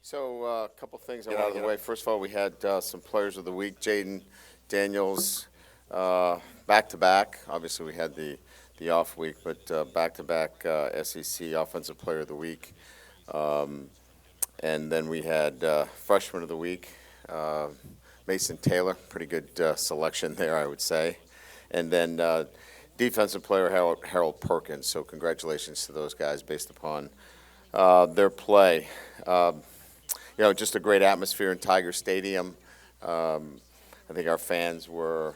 So a couple things I want to get out of the way. First of all, we had some Players of the Week. Jaden Daniels, back-to-back. Obviously, we had the off week, but back-to-back SEC Offensive Player of the Week. And then we had Freshman of the Week, Mason Taylor. Pretty good selection there, I would say. And then Defensive Player Harold Perkins. So congratulations to those guys based upon their play. Just a great atmosphere in Tiger Stadium. I think our fans were,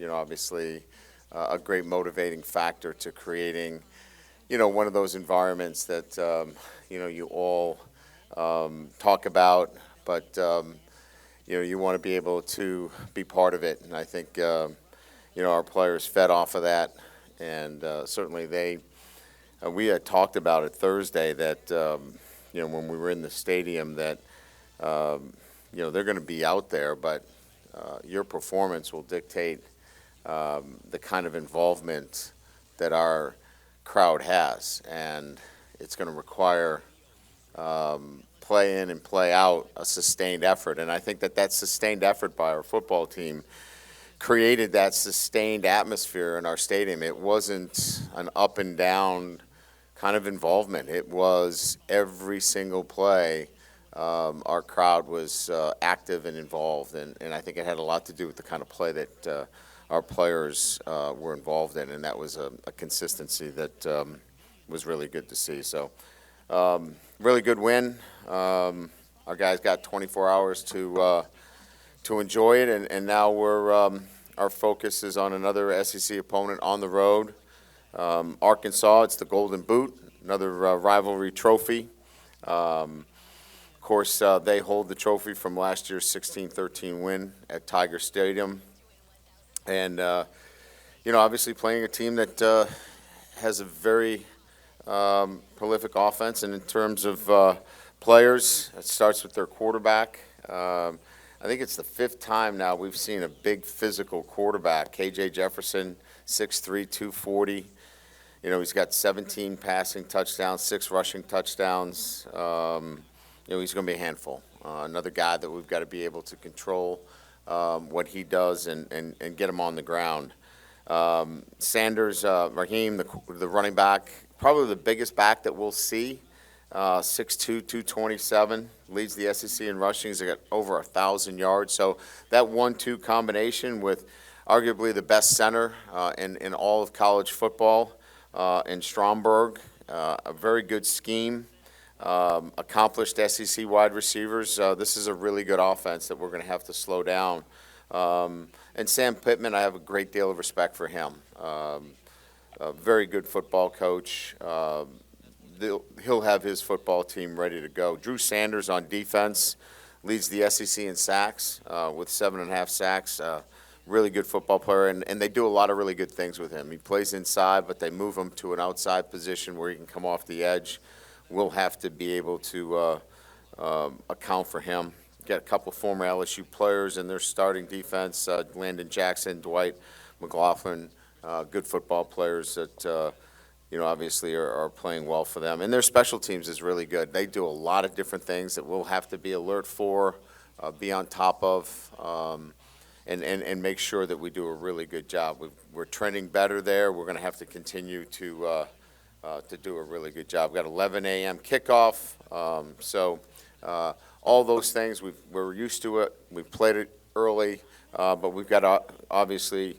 obviously a great motivating factor to creating, one of those environments that, you all talk about, but, you want to be able to be part of it. And I think, our players fed off of that. And certainly we had talked about it Thursday that, when we were in the stadium that, they're going to be out there, but your performance will dictate the kind of involvement that our crowd has. And it's going to require play in and play out a sustained effort. And I think that sustained effort by our football team created that sustained atmosphere in our stadium. It wasn't an up and down kind of involvement. It was every single play. Our crowd was active and involved, and I think it had a lot to do with the kind of play that our players were involved in, and that was a consistency that was really good to see. So, really good win. Our guys got 24 hours to enjoy it, and now our focus is on another SEC opponent on the road. Arkansas, it's the Golden Boot, another rivalry trophy. Of course, they hold the trophy from last year's 16-13 win at Tiger Stadium. And, obviously playing a team that has a very prolific offense. And in terms of players, it starts with their quarterback. I think it's the fifth time now we've seen a big physical quarterback. KJ Jefferson, 6'3", 240. He's got 17 passing touchdowns, 6 rushing touchdowns. He's going to be a handful. Another guy that we've got to be able to control what he does and get him on the ground. Sanders, Raheem, the running back, probably the biggest back that we'll see. 6'2", 227, leads the SEC in rushing. He's got over 1,000 yards. So that 1-2 combination with arguably the best center in all of college football in Stromberg, a very good scheme. Accomplished SEC wide receivers. This is a really good offense that we're going to have to slow down. And Sam Pittman, I have a great deal of respect for him. A very good football coach. He'll have his football team ready to go. Drew Sanders on defense leads the SEC in sacks with 7.5 sacks. Really good football player, and they do a lot of really good things with him. He plays inside, but they move him to an outside position where he can come off the edge. We'll have to be able to account for him. Got a couple former LSU players in their starting defense, Landon Jackson, Dwight McLaughlin, good football players that, obviously are playing well for them. And their special teams is really good. They do a lot of different things that we'll have to be alert for, be on top of, and make sure that we do a really good job. We're trending better there. We're going to have to continue to do a really good job. We've got 11 a.m. kickoff. All those things, we're used to it. We've played it early, but we've got to obviously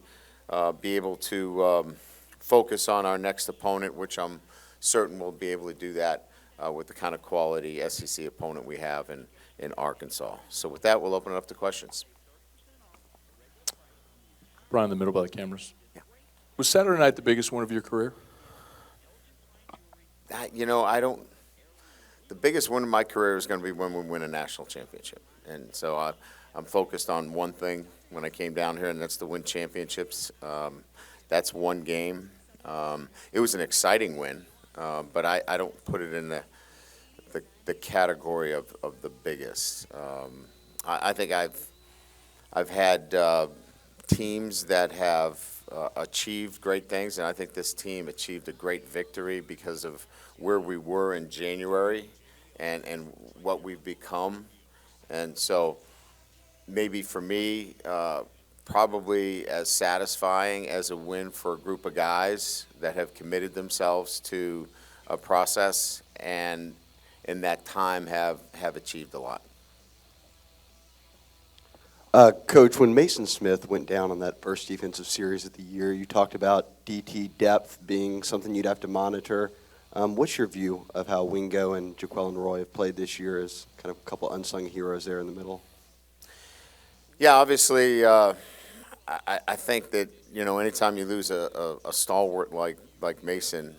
be able to focus on our next opponent, which I'm certain we'll be able to do that with the kind of quality SEC opponent we have in Arkansas. So with that, we'll open it up to questions. Brian, in the middle by the cameras. Yeah. Was Saturday night the biggest one of your career? The biggest win of my career is going to be when we win a national championship. And so I'm focused on one thing when I came down here, and that's to win championships. That's one game. It was an exciting win, but I don't put it in the category of the biggest. I think I've had teams that have achieved great things, and I think this team achieved a great victory because of where we were in January and what we've become. And so maybe for me, probably as satisfying as a win for a group of guys that have committed themselves to a process and in that time have achieved a lot. Coach, when Mason Smith went down on that first defensive series of the year, you talked about DT depth being something you'd have to monitor. What's your view of how Wingo and Jaquelin Roy have played this year as kind of a couple unsung heroes there in the middle? Yeah, obviously, I think that anytime you lose a stalwart like Mason,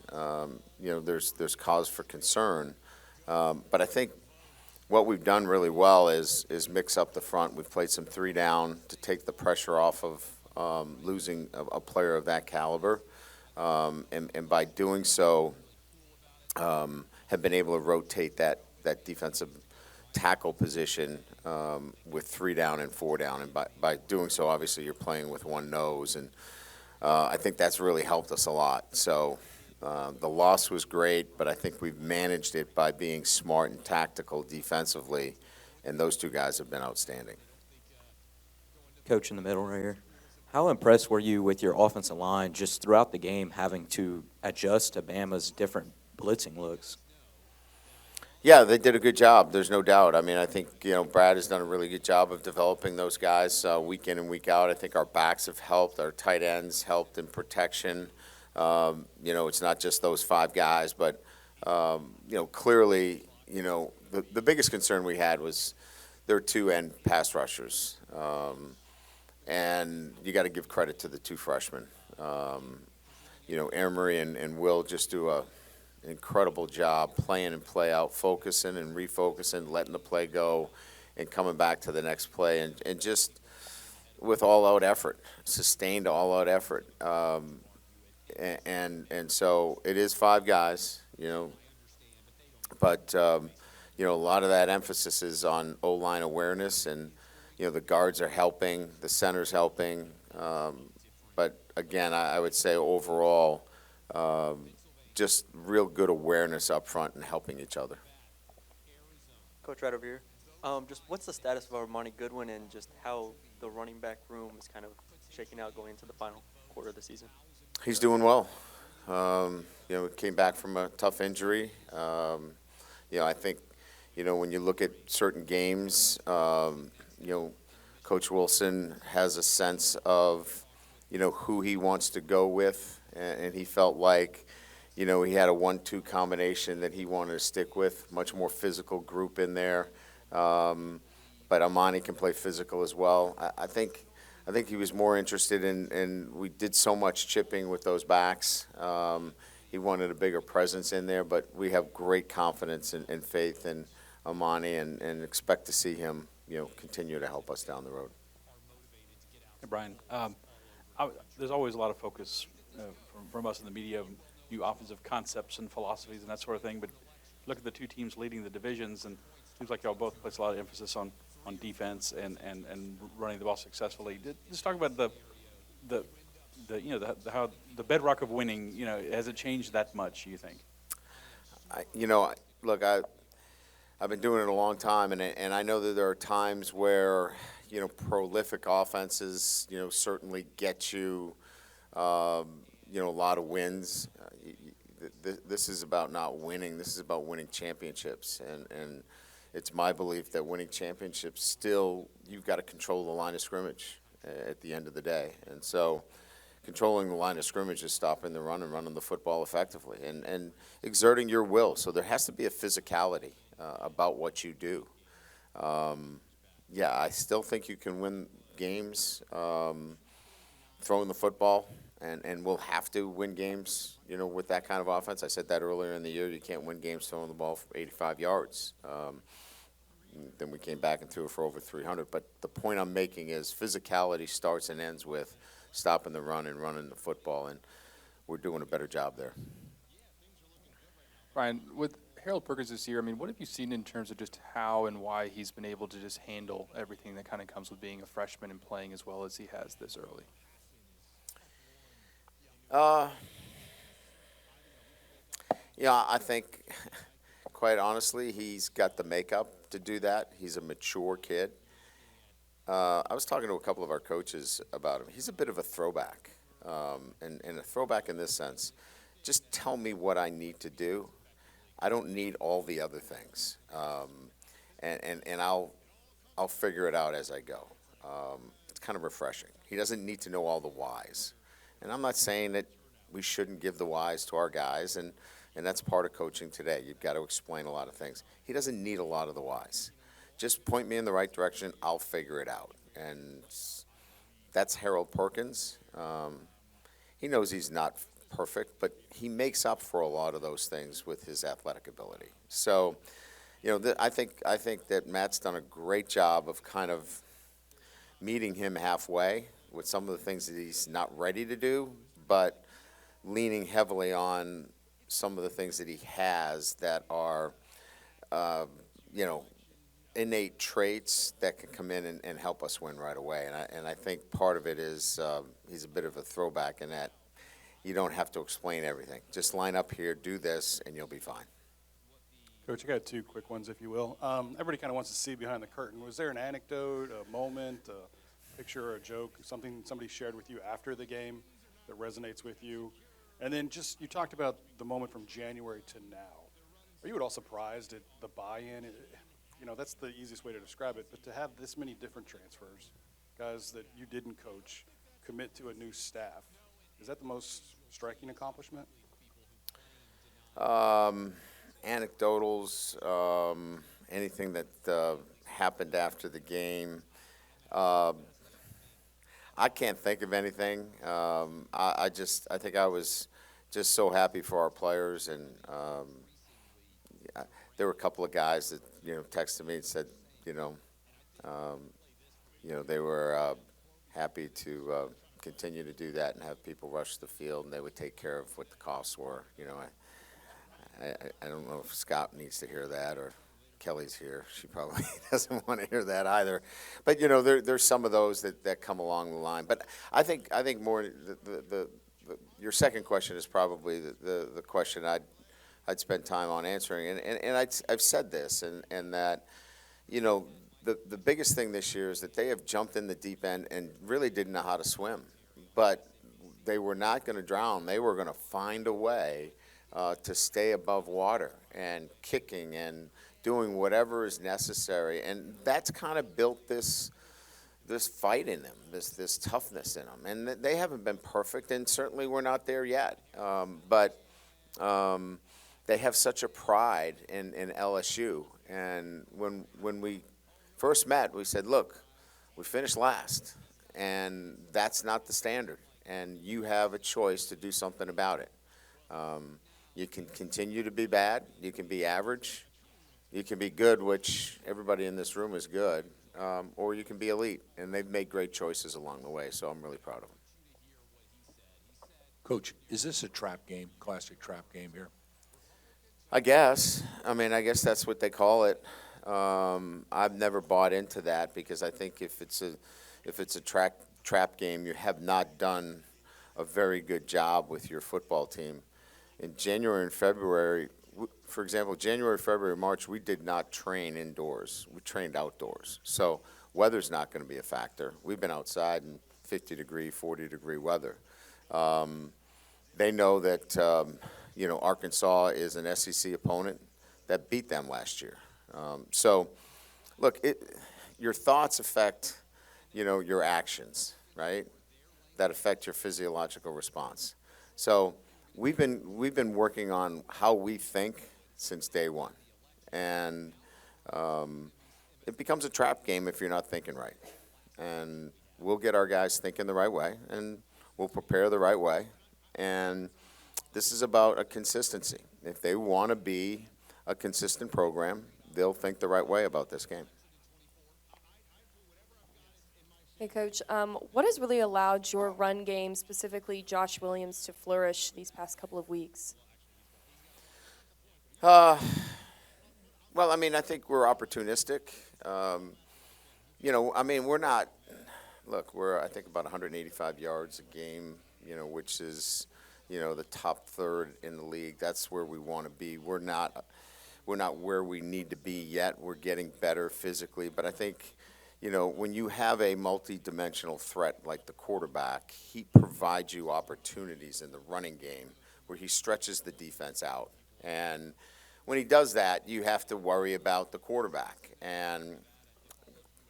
there's cause for concern. But I think what we've done really well is mix up the front. We've played some three down to take the pressure off of losing a player of that caliber, and by doing so, have been able to rotate that defensive tackle position with three down and four down. And by doing so, obviously, you're playing with one nose. And I think that's really helped us a lot. So the loss was great, but I think we've managed it by being smart and tactical defensively. And those two guys have been outstanding. Coach in the middle right here. How impressed were you with your offensive line just throughout the game having to adjust to Bama's different blitzing looks? Yeah, they did a good job. There's no doubt. I mean, I think Brad has done a really good job of developing those guys week in and week out. I think our backs have helped. Our tight ends helped in protection. It's not just those five guys, but clearly, the biggest concern we had was their two-end pass rushers, and you got to give credit to the two freshmen. Emery and Will just do an incredible job playing and play out, focusing and refocusing, letting the play go, and coming back to the next play, and just with all-out effort, sustained all-out effort. And so it is five guys, but a lot of that emphasis is on O-line awareness, and the guards are helping, the center's helping, but again, I would say overall, just real good awareness up front and helping each other. Coach, right over here. Just what's the status of Armani Goodwin and just how the running back room is kind of shaking out going into the final quarter of the season? He's doing well. Came back from a tough injury. I think, when you look at certain games, Coach Wilson has a sense of, who he wants to go with, and he felt like, he had a 1-2 combination that he wanted to stick with, much more physical group in there. But Amani can play physical as well. I think he was more interested in we did so much chipping with those backs. He wanted a bigger presence in there, but we have great confidence and faith in Amani and expect to see him, continue to help us down the road. Hey, Brian, there's always a lot of focus from us in the media of new offensive concepts and philosophies and that sort of thing, but look at the two teams leading the divisions, and it seems like y'all both place a lot of emphasis on defense and running the ball successfully. Just talk about how the bedrock of winning, has it changed that much, you think? Look, I've been doing it a long time, and I know that there are times where, prolific offenses, certainly get you, a lot of wins. This is about not winning. This is about winning championships, and it's my belief that winning championships still, you've got to control the line of scrimmage at the end of the day. And so controlling the line of scrimmage is stopping the run and running the football effectively and exerting your will. So there has to be a physicality about what you do. I still think you can win games throwing the football, and we'll have to win games, with that kind of offense. I said that earlier in the year. You can't win games throwing the ball for 85 yards. Then we came back and threw it for over 300. But the point I'm making is physicality starts and ends with stopping the run and running the football, and we're doing a better job there. Brian, with Harold Perkins this year, what have you seen in terms of just how and why he's been able to just handle everything that kind of comes with being a freshman and playing as well as he has this early? I think, quite honestly, he's got the makeup to do that. He's a mature kid. I was talking to a couple of our coaches about him. He's a bit of a throwback, and a throwback in this sense. Just tell me what I need to do. I don't need all the other things, and I'll figure it out as I go. It's kind of refreshing. He doesn't need to know all the whys, and I'm not saying that we shouldn't give the whys to our guys, and that's part of coaching today. You've got to explain a lot of things. He doesn't need a lot of the whys. Just point me in the right direction. I'll figure it out, and that's Harold Perkins. He knows he's not perfect, but he makes up for a lot of those things with his athletic ability. So, I think that Matt's done a great job of kind of meeting him halfway with some of the things that he's not ready to do, but leaning heavily on some of the things that he has that are, innate traits that can come in and help us win right away. And I think part of it is he's a bit of a throwback in that you don't have to explain everything. Just line up here, do this, and you'll be fine. Coach, I got two quick ones, if you will. Everybody kind of wants to see behind the curtain. Was there an anecdote, a moment, a picture, or a joke, something somebody shared with you after the game that resonates with you? And then just, you talked about the moment from January to now. Are you at all surprised at the buy-in? That's the easiest way to describe it, but to have this many different transfers, guys that you didn't coach, commit to a new staff, is that the most striking accomplishment? Anecdotals, anything that happened after the game. I can't think of anything. I think I was just so happy for our players, and there were a couple of guys that texted me and said, they were happy to continue to do that and have people rush the field, and they would take care of what the costs were. I don't know if Scott needs to hear that, or Kelly's here. She probably doesn't want to hear that either. But there's some of those that come along the line. But I think more your second question is probably the question I'd spend time on answering. And I've said this, and that the biggest thing this year is that they have jumped in the deep end and really didn't know how to swim. But they were not going to drown. They were going to find a way to stay above water and kicking and doing whatever is necessary. And that's kind of built this fight in them, this toughness in them. And they haven't been perfect, and certainly we're not there yet. But they have such a pride in LSU. And when we first met, we said, look, we finished last, and that's not the standard. And you have a choice to do something about it. You can continue to be bad. You can be average. You can be good, which everybody in this room is good, or you can be elite. And they've made great choices along the way, so I'm really proud of them. Coach, is this a trap game, classic trap game here? I guess. I guess that's what they call it. I've never bought into that, because I think if it's a trap game, you have not done a very good job with your football team. In January and February, for example, January, February, March, we did not train indoors. We trained outdoors. So weather's not going to be a factor. We've been outside in 50-degree, 40-degree weather. They know that, Arkansas is an SEC opponent that beat them last year. So, look, your thoughts affect, your actions, right? That affect your physiological response. So we've been working on how we think since day one, and it becomes a trap game if you're not thinking right. And we'll get our guys thinking the right way, and we'll prepare the right way. And this is about a consistency. If they want to be a consistent program, they'll think the right way about this game. Hey, Coach, what has really allowed your run game, specifically Josh Williams, to flourish these past couple of weeks? Well, I think we're opportunistic. We're not – look, we're, I think, about 185 yards a game, which is, the top third in the league. That's where we want to be. We're not we're not where we need to be yet. We're getting better physically, but I think, when you have a multi-dimensional threat like the quarterback, he provides you opportunities in the running game where he stretches the defense out. And when he does that, you have to worry about the quarterback. And,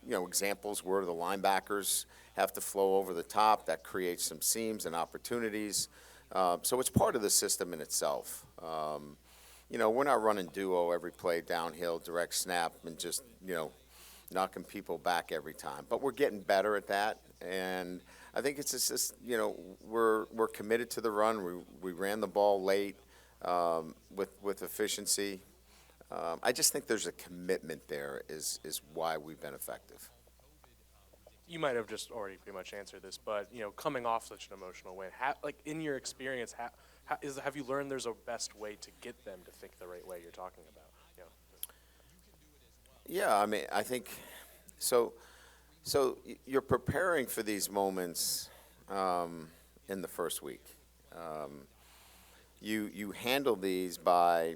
examples where the linebackers have to flow over the top. That creates some seams and opportunities. So it's part of the system in itself. We're not running duo every play downhill, direct snap, and just, knocking people back every time. But we're getting better at that. And I think it's just, we're committed to the run. We ran the ball late with efficiency. I just think there's a commitment there is why we've been effective. You might have just already pretty much answered this, but coming off such an emotional win, in your experience, have you learned there's a best way to get them to think the right way you're talking about? Yeah, I mean, I think so. You're preparing for these moments in the first week. You handle these by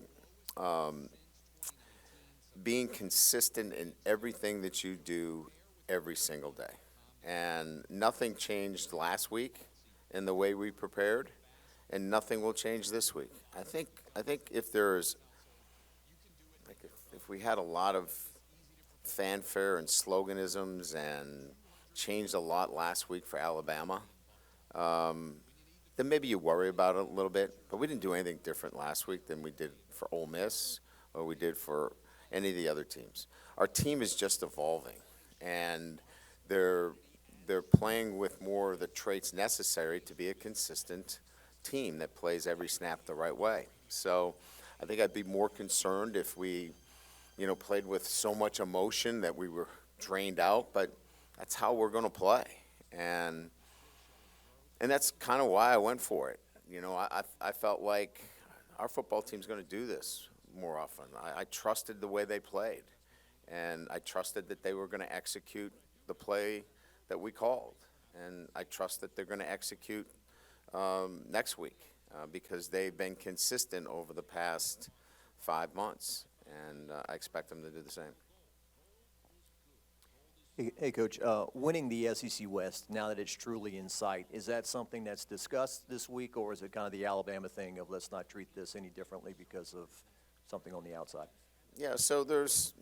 being consistent in everything that you do every single day. And nothing changed last week in the way we prepared, and nothing will change this week. I think if there's if we had a lot of fanfare and sloganisms and changed a lot last week for Alabama, then maybe you worry about it a little bit. But we didn't do anything different last week than we did for Ole Miss or we did for any of the other teams. Our team is just evolving, and they're playing with more of the traits necessary to be a consistent team that plays every snap the right way. So I think I'd be more concerned if we, played with so much emotion that we were drained out, but that's how we're going to play. And that's kind of why I went for it. I felt like our football team's going to do this more often. I trusted the way they played, and I trusted that they were going to execute the play that we called, and I trust that they're going to execute next week because they've been consistent over the past 5 months, and I expect them to do the same. Hey, Coach, winning the SEC West, now that it's truly in sight, is that something that's discussed this week, or is it kind of the Alabama thing of let's not treat this any differently because of something on the outside? Yeah, so there's,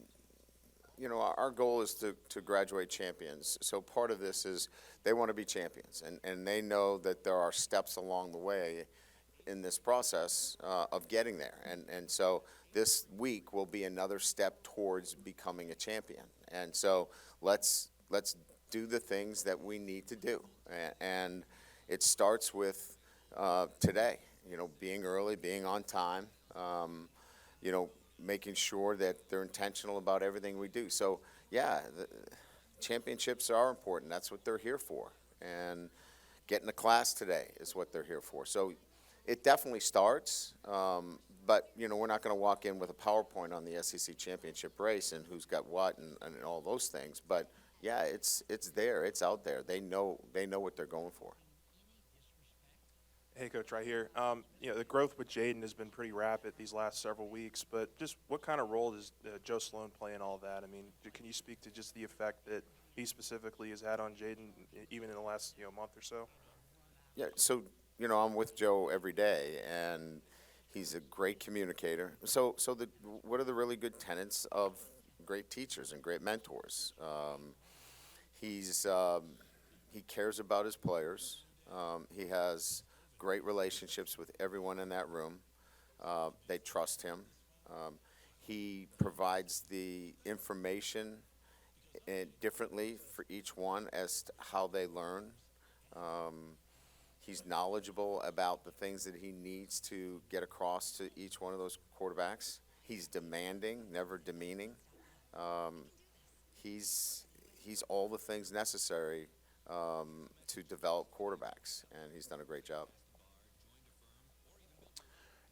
our goal is to graduate champions. So part of this is they want to be champions, and they know that there are steps along the way in this process of getting there. And so this week will be another step towards becoming a champion. And so let's do the things that we need to do. And it starts with today, being early, being on time, making sure that they're intentional about everything we do. So, yeah, the championships are important. That's what they're here for. And getting to class today is what they're here for. So it definitely starts, but, we're not going to walk in with a PowerPoint on the SEC championship race and who's got what and all those things. But, yeah, it's there. It's out there. They know what they're going for. Hey, Coach, right here. The growth with Jaden has been pretty rapid these last several weeks, but just what kind of role does Joe Sloan play in all that? I mean, can you speak to just the effect that he specifically has had on Jaden, even in the last month or so? Yeah, so, I'm with Joe every day, and he's a great communicator. So what are the really good tenets of great teachers and great mentors? He cares about his players. He has great relationships with everyone in that room. They trust him. He provides the information differently for each one as to how they learn. He's knowledgeable about the things that he needs to get across to each one of those quarterbacks. He's demanding, never demeaning. He's all the things necessary to develop quarterbacks, and he's done a great job.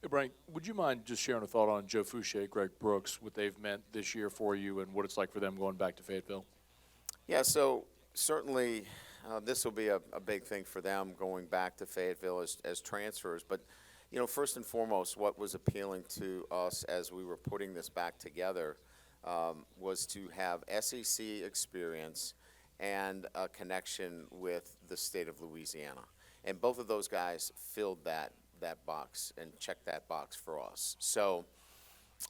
Hey, Brian, would you mind just sharing a thought on Joe Fouché, Greg Brooks, what they've meant this year for you and what it's like for them going back to Fayetteville? Yeah, so certainly this will be a big thing for them going back to Fayetteville as transfers. But, first and foremost, what was appealing to us as we were putting this back together was to have SEC experience and a connection with the state of Louisiana. And both of those guys filled that box and checked that box for us. So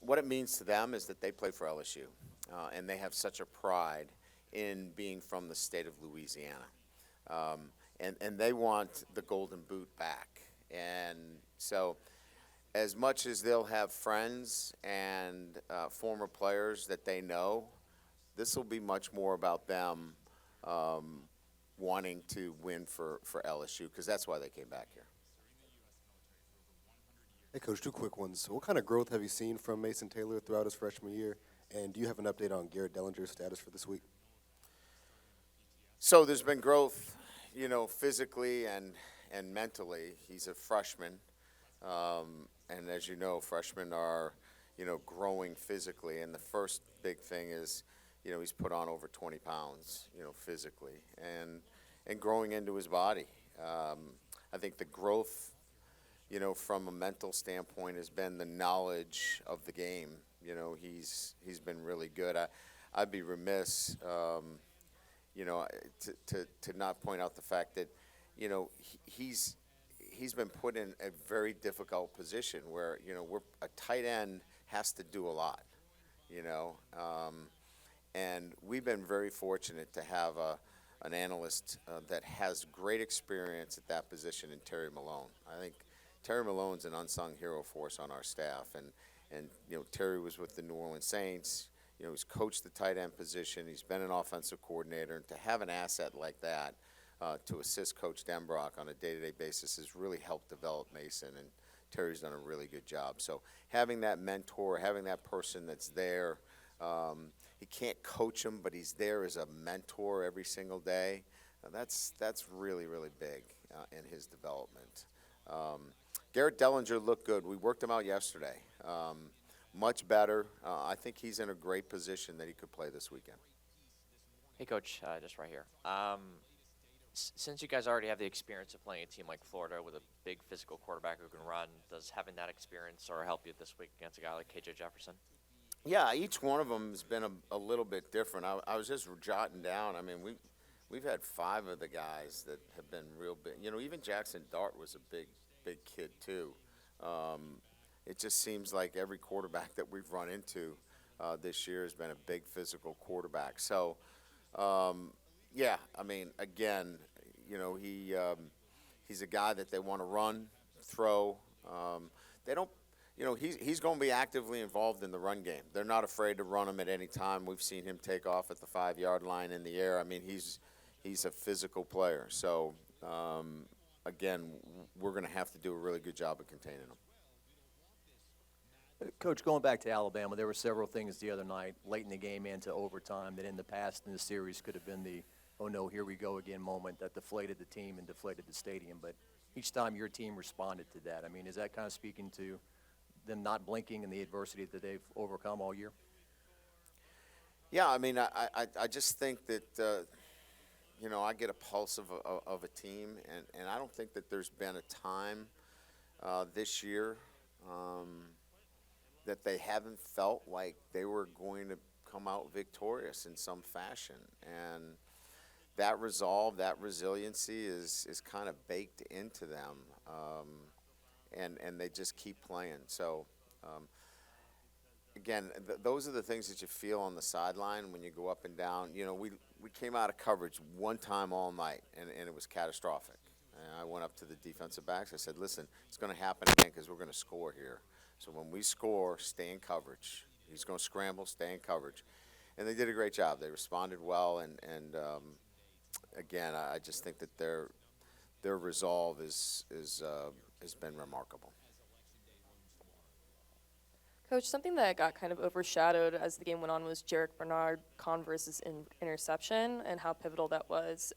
what it means to them is that they play for LSU, and they have such a pride in being from the state of Louisiana. And they want the Golden Boot back. And so as much as they'll have friends and former players that they know, this will be much more about them wanting to win for LSU, because that's why they came back here. Hey, Coach, two quick ones. What kind of growth have you seen from Mason Taylor throughout his freshman year? And do you have an update on Garrett Dellinger's status for this week? So there's been growth, physically and mentally. He's a freshman. And as you know, freshmen are, growing physically. And the first big thing is, he's put on over 20 pounds, physically and growing into his body. I think the growth, from a mental standpoint has been the knowledge of the game. He's been really good. I'd be remiss, to not point out the fact that, he's been put in a very difficult position where, a tight end has to do a lot, and we've been very fortunate to have an analyst that has great experience at that position in Terry Malone. I think Terry Malone's an unsung hero for us on our staff, and Terry was with the New Orleans Saints. He's coached the tight end position. He's been an offensive coordinator, and to have an asset like that to assist Coach Denbrock on a day-to-day basis has really helped develop Mason, and Terry's done a really good job. So having that mentor, having that person that's there, he can't coach him, but he's there as a mentor every single day. That's really, really big in his development. Garrett Dellinger looked good. We worked him out yesterday. Much better. I think he's in a great position that he could play this weekend. Hey, Coach, just right here. Since you guys already have the experience of playing a team like Florida with a big physical quarterback who can run, does having that experience or help you this week against a guy like KJ Jefferson? Yeah, each one of them has been a little bit different. I was just jotting down. I mean, we've had 5 of the guys that have been real big. Even Jackson Dart was a big kid too. It just seems like every quarterback that we've run into this year has been a big physical quarterback. So, yeah, I mean, again, he's a guy that they want to run, throw. They don't. He's going to be actively involved in the run game. They're not afraid to run him at any time. We've seen him take off at the 5-yard line in the air. I mean, he's a physical player. So, again, we're going to have to do a really good job of containing him. Coach, going back to Alabama, there were several things the other night, late in the game into overtime, that in the past in the series could have been the, oh no, here we go again moment that deflated the team and deflated the stadium. But each time your team responded to that. I mean, is that kind of speaking to them not blinking and the adversity that they've overcome all year? Yeah, I mean, I just think that, I get a pulse of a team, and I don't think that there's been a time this year that they haven't felt like they were going to come out victorious in some fashion. And that resolve, that resiliency is kind of baked into them. And they just keep playing. So, again, those are the things that you feel on the sideline when you go up and down. We came out of coverage one time all night, and it was catastrophic. And I went up to the defensive backs. I said, listen, it's going to happen again because we're going to score here. So when we score, stay in coverage. He's going to scramble, stay in coverage. And they did a great job. They responded well, and again, I just think that their resolve has been remarkable. Coach, something that got kind of overshadowed as the game went on was Jarek Bernard Converse's interception and how pivotal that was.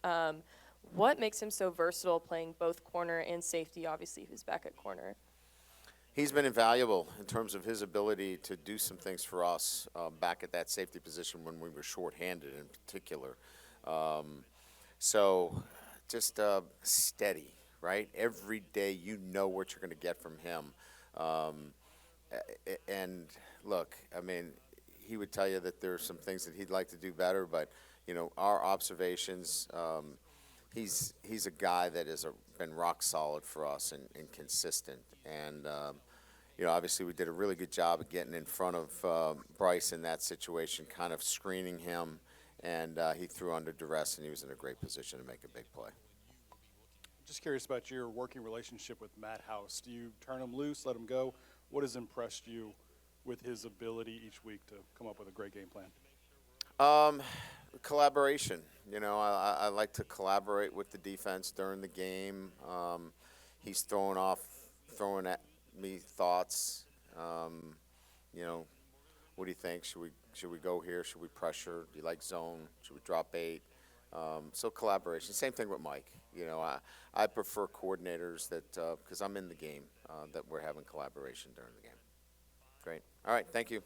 What makes him so versatile playing both corner and safety, obviously, who's back at corner? He's been invaluable in terms of his ability to do some things for us back at that safety position when we were shorthanded in particular. So just steady, right? Every day you know what you're going to get from him. And look, I mean, he would tell you that there are some things that he'd like to do better, but our observations. He's a guy that has been rock solid for us and consistent. And obviously we did a really good job of getting in front of Bryce in that situation, kind of screening him, and he threw under duress, and he was in a great position to make a big play. Just curious about your working relationship with Matt House. Do you turn him loose, let him go? What has impressed you with his ability each week to come up with a great game plan? Collaboration. I like to collaborate with the defense during the game. He's throwing at me thoughts. What do you think? Should we go here? Should we pressure? Do you like zone? Should we drop 8? So collaboration. Same thing with Mike. I prefer coordinators that because I'm in the game that we're having collaboration during the game. Great. All right. Thank you.